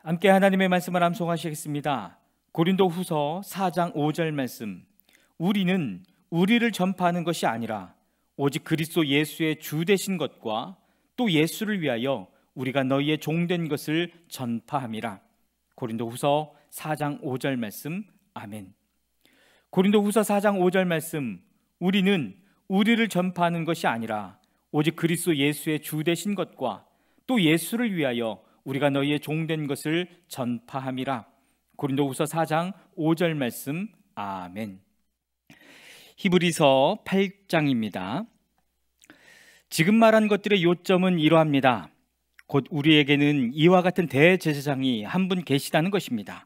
함께 하나님의 말씀을 암송하시겠습니다. 고린도후서 4장 5절 말씀. 우리는 우리를 전파하는 것이 아니라 오직 그리스도 예수의 주 되신 것과 또 예수를 위하여 우리가 너희의 종된 것을 전파함이라. 고린도후서 4장 5절 말씀. 아멘. 고린도후서 4장 5절 말씀. 우리는 우리를 전파하는 것이 아니라 오직 그리스도 예수의 주 되신 것과 또 예수를 위하여 우리가 너희의 종된 것을 전파함이라. 고린도후서 4장 5절 말씀. 아멘. 히브리서 8장입니다. 지금 말한 것들의 요점은 이러합니다. 곧 우리에게는 이와 같은 대제사장이 한 분 계시다는 것입니다.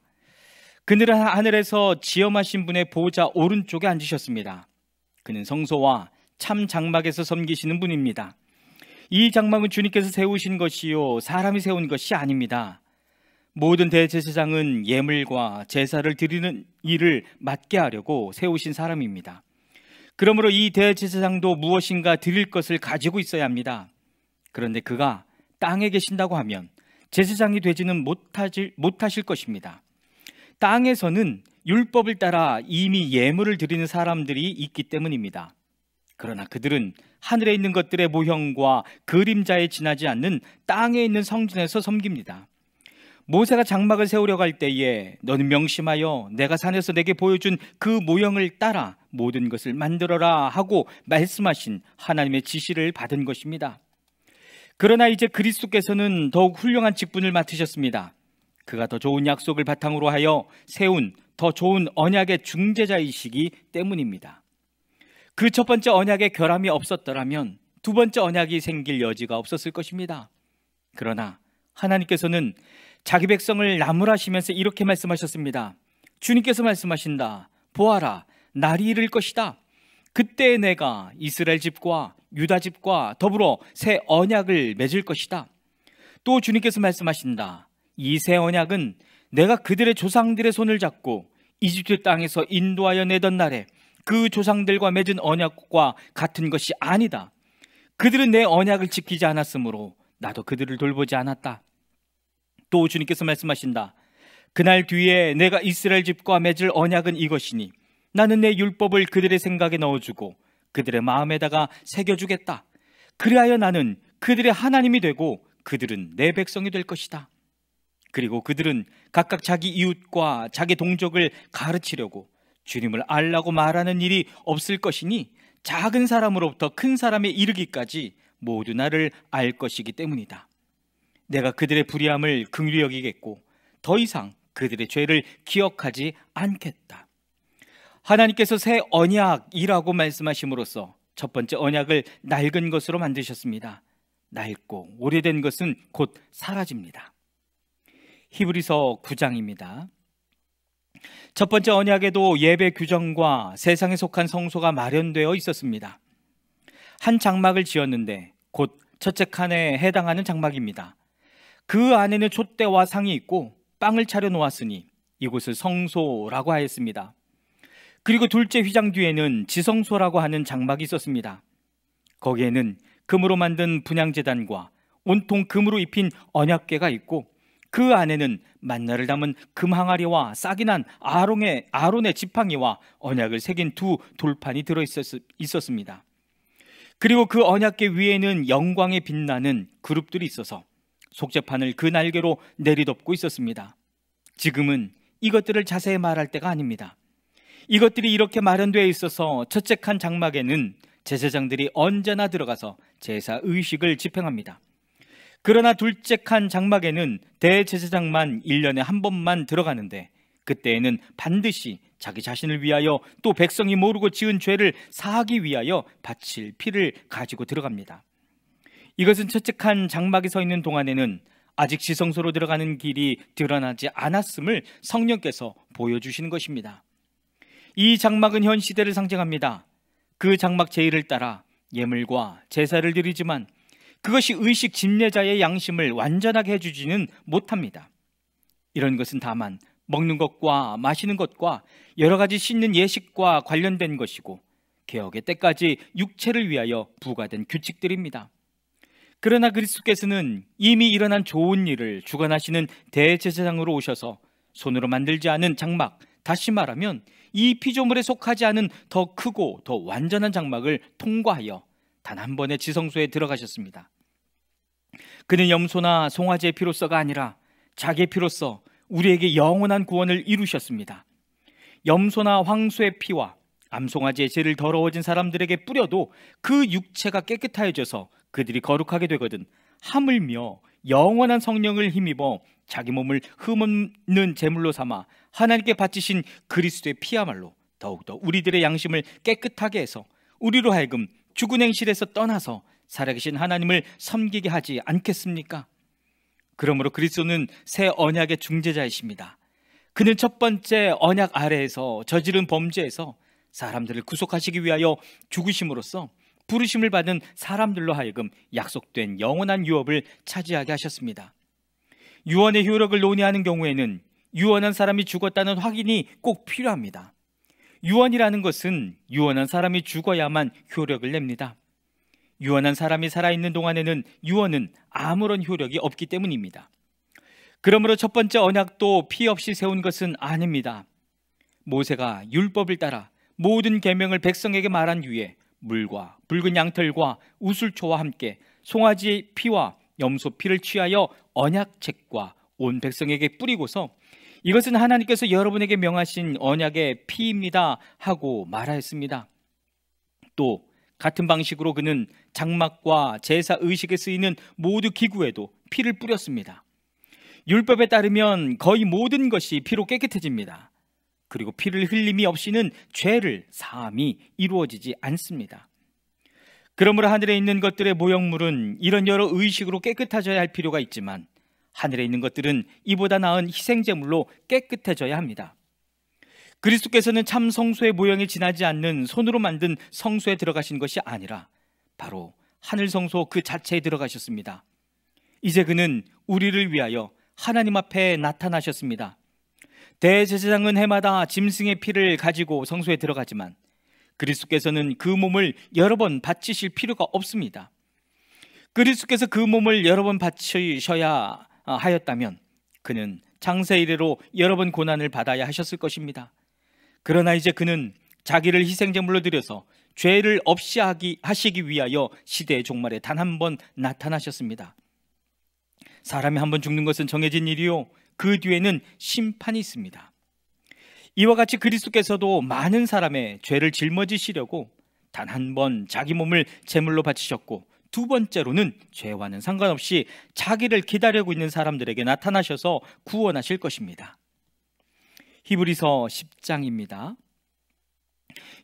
그늘은 하늘에서 지엄하신 분의 보좌 오른쪽에 앉으셨습니다. 그는 성소와 참 장막에서 섬기시는 분입니다. 이 장막은 주님께서 세우신 것이요 사람이 세운 것이 아닙니다. 모든 대제사장은 예물과 제사를 드리는 일을 맡게 하려고 세우신 사람입니다. 그러므로 이 대제사장도 무엇인가 드릴 것을 가지고 있어야 합니다. 그런데 그가 땅에 계신다고 하면 제사장이 되지는 못하실 것입니다. 땅에서는 율법을 따라 이미 예물을 드리는 사람들이 있기 때문입니다. 그러나 그들은 하늘에 있는 것들의 모형과 그림자에 지나지 않는 땅에 있는 성전에서 섬깁니다. 모세가 장막을 세우려고 할 때에 너는 명심하여 내가 산에서 내게 보여준 그 모형을 따라 모든 것을 만들어라 하고 말씀하신 하나님의 지시를 받은 것입니다. 그러나 이제 그리스도께서는 더욱 훌륭한 직분을 맡으셨습니다. 그가 더 좋은 약속을 바탕으로 하여 세운 더 좋은 언약의 중재자이시기 때문입니다. 그 첫 번째 언약에 결함이 없었더라면 두 번째 언약이 생길 여지가 없었을 것입니다. 그러나 하나님께서는 자기 백성을 나무라시면서 이렇게 말씀하셨습니다. 주님께서 말씀하신다. 보아라, 날이 이를 것이다. 그때 내가 이스라엘 집과 유다 집과 더불어 새 언약을 맺을 것이다. 또 주님께서 말씀하신다. 이 새 언약은 내가 그들의 조상들의 손을 잡고 이집트 땅에서 인도하여 내던 날에 그 조상들과 맺은 언약과 같은 것이 아니다. 그들은 내 언약을 지키지 않았으므로 나도 그들을 돌보지 않았다. 또 주님께서 말씀하신다. 그날 뒤에 내가 이스라엘 집과 맺을 언약은 이것이니 나는 내 율법을 그들의 생각에 넣어주고 그들의 마음에다가 새겨주겠다. 그리하여 나는 그들의 하나님이 되고 그들은 내 백성이 될 것이다. 그리고 그들은 각각 자기 이웃과 자기 동족을 가르치려고 주님을 알라고 말하는 일이 없을 것이니 작은 사람으로부터 큰 사람에 이르기까지 모두 나를 알 것이기 때문이다. 내가 그들의 불의함을 긍휼히 여기겠고 더 이상 그들의 죄를 기억하지 않겠다. 하나님께서 새 언약이라고 말씀하심으로써 첫 번째 언약을 낡은 것으로 만드셨습니다. 낡고 오래된 것은 곧 사라집니다. 히브리서 9장입니다. 첫 번째 언약에도 예배 규정과 세상에 속한 성소가 마련되어 있었습니다. 한 장막을 지었는데 곧 첫째 칸에 해당하는 장막입니다. 그 안에는 촛대와 상이 있고 빵을 차려 놓았으니 이곳을 성소라고 하였습니다. 그리고 둘째 휘장 뒤에는 지성소라고 하는 장막이 있었습니다. 거기에는 금으로 만든 분향제단과 온통 금으로 입힌 언약궤가 있고 그 안에는 만나를 담은 금 항아리와 싹이 난 아론의 지팡이와 언약을 새긴 두 돌판이 들어있었습니다. 그리고 그 언약궤 위에는 영광에 빛나는 그룹들이 있어서 속죄판을 그 날개로 내리덮고 있었습니다. 지금은 이것들을 자세히 말할 때가 아닙니다. 이것들이 이렇게 마련되어 있어서 첫째 칸 장막에는 제사장들이 언제나 들어가서 제사 의식을 집행합니다. 그러나 둘째 칸 장막에는 대제사장만 1년에 한 번만 들어가는데 그때에는 반드시 자기 자신을 위하여 또 백성이 모르고 지은 죄를 사하기 위하여 바칠 피를 가지고 들어갑니다. 이것은 첫째 칸 장막에 서 있는 동안에는 아직 지성소로 들어가는 길이 드러나지 않았음을 성령께서 보여주시는 것입니다. 이 장막은 현 시대를 상징합니다. 그 장막 제의를 따라 예물과 제사를 드리지만 그것이 의식 집례자의 양심을 완전하게 해주지는 못합니다. 이런 것은 다만 먹는 것과 마시는 것과 여러 가지 씻는 예식과 관련된 것이고 개혁의 때까지 육체를 위하여 부과된 규칙들입니다. 그러나 그리스도께서는 이미 일어난 좋은 일을 주관하시는 대제사장으로 오셔서 손으로 만들지 않은 장막, 다시 말하면 이 피조물에 속하지 않은 더 크고 더 완전한 장막을 통과하여 단 한 번의 지성소에 들어가셨습니다. 그는 염소나 송아지의 피로서가 아니라 자기의 피로서 우리에게 영원한 구원을 이루셨습니다. 염소나 황소의 피와 암송아지의 죄를 더러워진 사람들에게 뿌려도 그 육체가 깨끗하여져서 그들이 거룩하게 되거든 하물며 영원한 성령을 힘입어 자기 몸을 흠없는 제물로 삼아 하나님께 바치신 그리스도의 피야말로 더욱더 우리들의 양심을 깨끗하게 해서 우리로 하여금 죽은 행실에서 떠나서 살아계신 하나님을 섬기게 하지 않겠습니까? 그러므로 그리스도는 새 언약의 중재자이십니다. 그는 첫 번째 언약 아래에서 저지른 범죄에서 사람들을 구속하시기 위하여 죽으심으로써 부르심을 받은 사람들로 하여금 약속된 영원한 유업을 차지하게 하셨습니다. 유언의 효력을 논의하는 경우에는 유언한 사람이 죽었다는 확인이 꼭 필요합니다. 유언이라는 것은 유언한 사람이 죽어야만 효력을 냅니다. 유언한 사람이 살아있는 동안에는 유언은 아무런 효력이 없기 때문입니다. 그러므로 첫 번째 언약도 피 없이 세운 것은 아닙니다. 모세가 율법을 따라 모든 계명을 백성에게 말한 뒤에 물과 붉은 양털과 우슬초와 함께 송아지의 피와 염소 피를 취하여 언약책과 온 백성에게 뿌리고서 이것은 하나님께서 여러분에게 명하신 언약의 피입니다 하고 말하였습니다. 또 같은 방식으로 그는 장막과 제사 의식에 쓰이는 모두 기구에도 피를 뿌렸습니다. 율법에 따르면 거의 모든 것이 피로 깨끗해집니다. 그리고 피를 흘림이 없이는 죄를 사함이 이루어지지 않습니다. 그러므로 하늘에 있는 것들의 모형물은 이런 여러 의식으로 깨끗해져야 할 필요가 있지만 하늘에 있는 것들은 이보다 나은 희생제물로 깨끗해져야 합니다. 그리스도께서는 참 성소의 모형에 지나지 않는 손으로 만든 성소에 들어가신 것이 아니라 바로 하늘 성소 그 자체에 들어가셨습니다. 이제 그는 우리를 위하여 하나님 앞에 나타나셨습니다. 대제사장은 해마다 짐승의 피를 가지고 성소에 들어가지만 그리스도께서는 그 몸을 여러 번 바치실 필요가 없습니다. 그리스도께서 그 몸을 여러 번 바치셔야 하였다면 그는 창세 이래로 여러 번 고난을 받아야 하셨을 것입니다. 그러나 이제 그는 자기를 희생제물로 드려서 죄를 없이 하시기 위하여 시대의 종말에 단 한 번 나타나셨습니다. 사람이 한 번 죽는 것은 정해진 일이요 그 뒤에는 심판이 있습니다. 이와 같이 그리스도께서도 많은 사람의 죄를 짊어지시려고 단 한 번 자기 몸을 제물로 바치셨고 두 번째로는 죄와는 상관없이 자기를 기다리고 있는 사람들에게 나타나셔서 구원하실 것입니다. 히브리서 10장입니다.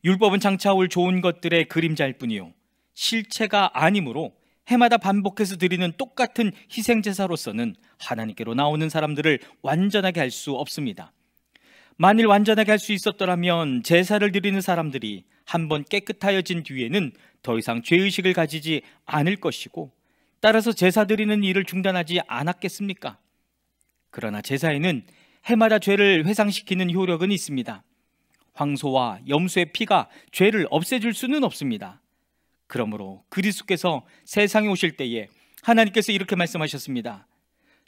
율법은 장차 올 좋은 것들의 그림자일 뿐이요 실체가 아니므로 해마다 반복해서 드리는 똑같은 희생제사로서는 하나님께로 나오는 사람들을 완전하게 할 수 없습니다. 만일 완전하게 할 수 있었더라면 제사를 드리는 사람들이 한번 깨끗하여진 뒤에는 더 이상 죄의식을 가지지 않을 것이고 따라서 제사 드리는 일을 중단하지 않았겠습니까? 그러나 제사에는 해마다 죄를 회상시키는 효력은 있습니다. 황소와 염소의 피가 죄를 없애줄 수는 없습니다. 그러므로 그리스도께서 세상에 오실 때에 하나님께서 이렇게 말씀하셨습니다.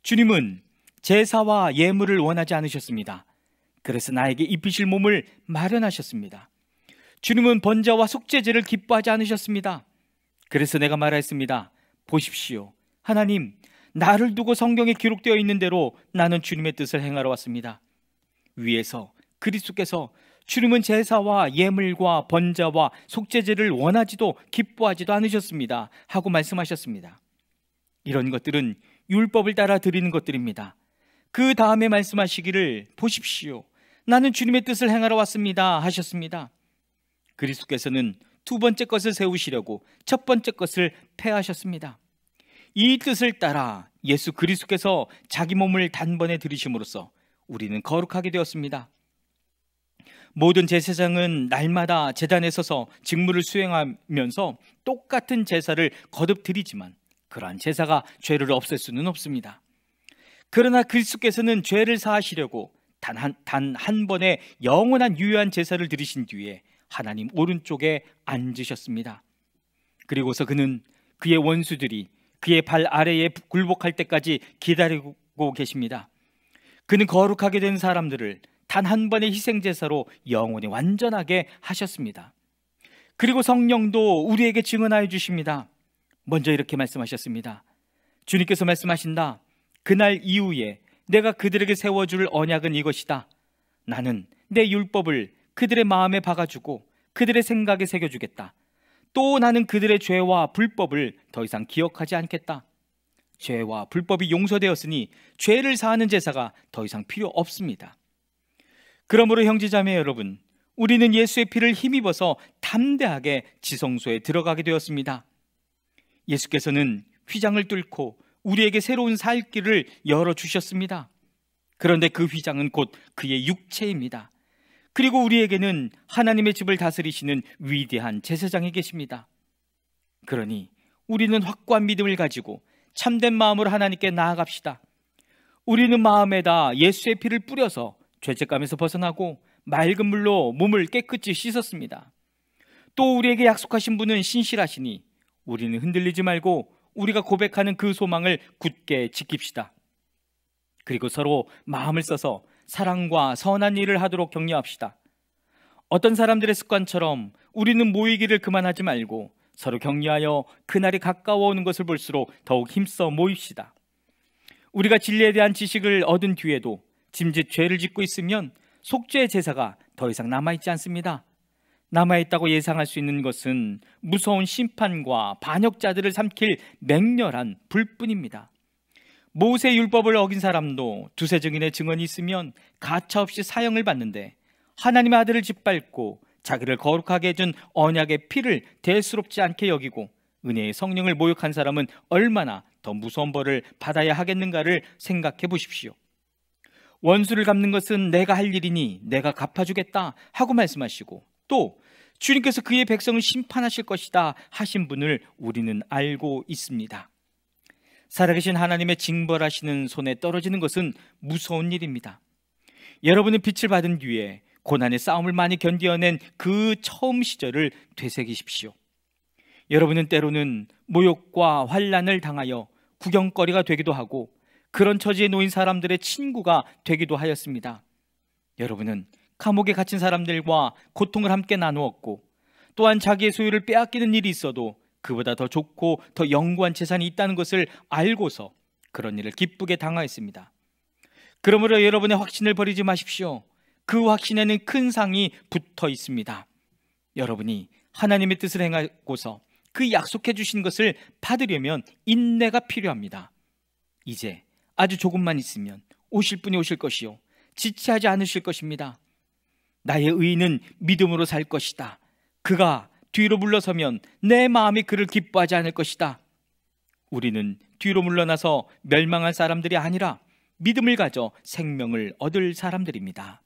주님은 제사와 예물을 원하지 않으셨습니다. 그래서 나에게 입히실 몸을 마련하셨습니다. 주님은 번제와 속죄제를 기뻐하지 않으셨습니다. 그래서 내가 말하였습니다. 보십시오. 하나님, 나를 두고 성경에 기록되어 있는 대로 나는 주님의 뜻을 행하러 왔습니다. 위에서 그리스도께서 주님은 제사와 예물과 번제와 속죄제를 원하지도 기뻐하지도 않으셨습니다 하고 말씀하셨습니다. 이런 것들은 율법을 따라 드리는 것들입니다. 그 다음에 말씀하시기를 보십시오. 나는 주님의 뜻을 행하러 왔습니다 하셨습니다. 그리스도께서는 두 번째 것을 세우시려고 첫 번째 것을 폐하셨습니다. 이 뜻을 따라 예수 그리스도께서 자기 몸을 단번에 들이심으로써 우리는 거룩하게 되었습니다. 모든 제사장은 날마다 제단에 서서 직무를 수행하면서 똑같은 제사를 거듭 드리지만 그러한 제사가 죄를 없앨 수는 없습니다. 그러나 그리스도께서는 죄를 사하시려고 단 한 번의 영원한 유효한 제사를 드리신 뒤에 하나님 오른쪽에 앉으셨습니다. 그리고서 그는 그의 원수들이 그의 발 아래에 굴복할 때까지 기다리고 계십니다. 그는 거룩하게 된 사람들을 단 한 번의 희생제사로 영원히 완전하게 하셨습니다. 그리고 성령도 우리에게 증언하여 주십니다. 먼저 이렇게 말씀하셨습니다. 주님께서 말씀하신다. 그날 이후에 내가 그들에게 세워줄 언약은 이것이다. 나는 내 율법을 그들의 마음에 박아주고 그들의 생각에 새겨주겠다. 또 나는 그들의 죄와 불법을 더 이상 기억하지 않겠다. 죄와 불법이 용서되었으니 죄를 사하는 제사가 더 이상 필요 없습니다. 그러므로 형제자매 여러분, 우리는 예수의 피를 힘입어서 담대하게 지성소에 들어가게 되었습니다. 예수께서는 휘장을 뚫고 우리에게 새로운 살 길을 열어주셨습니다. 그런데 그 휘장은 곧 그의 육체입니다. 그리고 우리에게는 하나님의 집을 다스리시는 위대한 제사장이 계십니다. 그러니 우리는 확고한 믿음을 가지고 참된 마음으로 하나님께 나아갑시다. 우리는 마음에다 예수의 피를 뿌려서 죄책감에서 벗어나고 맑은 물로 몸을 깨끗이 씻었습니다. 또 우리에게 약속하신 분은 신실하시니 우리는 흔들리지 말고 우리가 고백하는 그 소망을 굳게 지킵시다. 그리고 서로 마음을 써서 사랑과 선한 일을 하도록 격려합시다. 어떤 사람들의 습관처럼 우리는 모이기를 그만하지 말고 서로 격려하여 그날이 가까워오는 것을 볼수록 더욱 힘써 모입시다. 우리가 진리에 대한 지식을 얻은 뒤에도 짐짓 죄를 짓고 있으면 속죄의 제사가 더 이상 남아있지 않습니다. 남아있다고 예상할 수 있는 것은 무서운 심판과 반역자들을 삼킬 맹렬한 불뿐입니다. 모세 율법을 어긴 사람도 두세 증인의 증언이 있으면 가차없이 사형을 받는데 하나님의 아들을 짓밟고 자기를 거룩하게 해준 언약의 피를 대수롭지 않게 여기고 은혜의 성령을 모욕한 사람은 얼마나 더 무서운 벌을 받아야 하겠는가를 생각해 보십시오. 원수를 갚는 것은 내가 할 일이니 내가 갚아주겠다 하고 말씀하시고, 또 주님께서 그의 백성을 심판하실 것이다 하신 분을 우리는 알고 있습니다. 살아계신 하나님의 징벌하시는 손에 떨어지는 것은 무서운 일입니다. 여러분은 빛을 받은 뒤에 고난의 싸움을 많이 견디어낸 그 처음 시절을 되새기십시오. 여러분은 때로는 모욕과 환난을 당하여 구경거리가 되기도 하고 그런 처지에 놓인 사람들의 친구가 되기도 하였습니다. 여러분은 감옥에 갇힌 사람들과 고통을 함께 나누었고, 또한 자기의 소유를 빼앗기는 일이 있어도 그보다 더 좋고 더 영구한 재산이 있다는 것을 알고서 그런 일을 기쁘게 당하였습니다. 그러므로 여러분의 확신을 버리지 마십시오. 그 확신에는 큰 상이 붙어 있습니다. 여러분이 하나님의 뜻을 행하고서 그 약속해 주신 것을 받으려면 인내가 필요합니다. 이제 아주 조금만 있으면 오실 분이 오실 것이요 지체하지 않으실 것입니다. 나의 의인은 믿음으로 살 것이다. 그가 뒤로 물러서면 내 마음이 그를 기뻐하지 않을 것이다. 우리는 뒤로 물러나서 멸망할 사람들이 아니라 믿음을 가져 생명을 얻을 사람들입니다.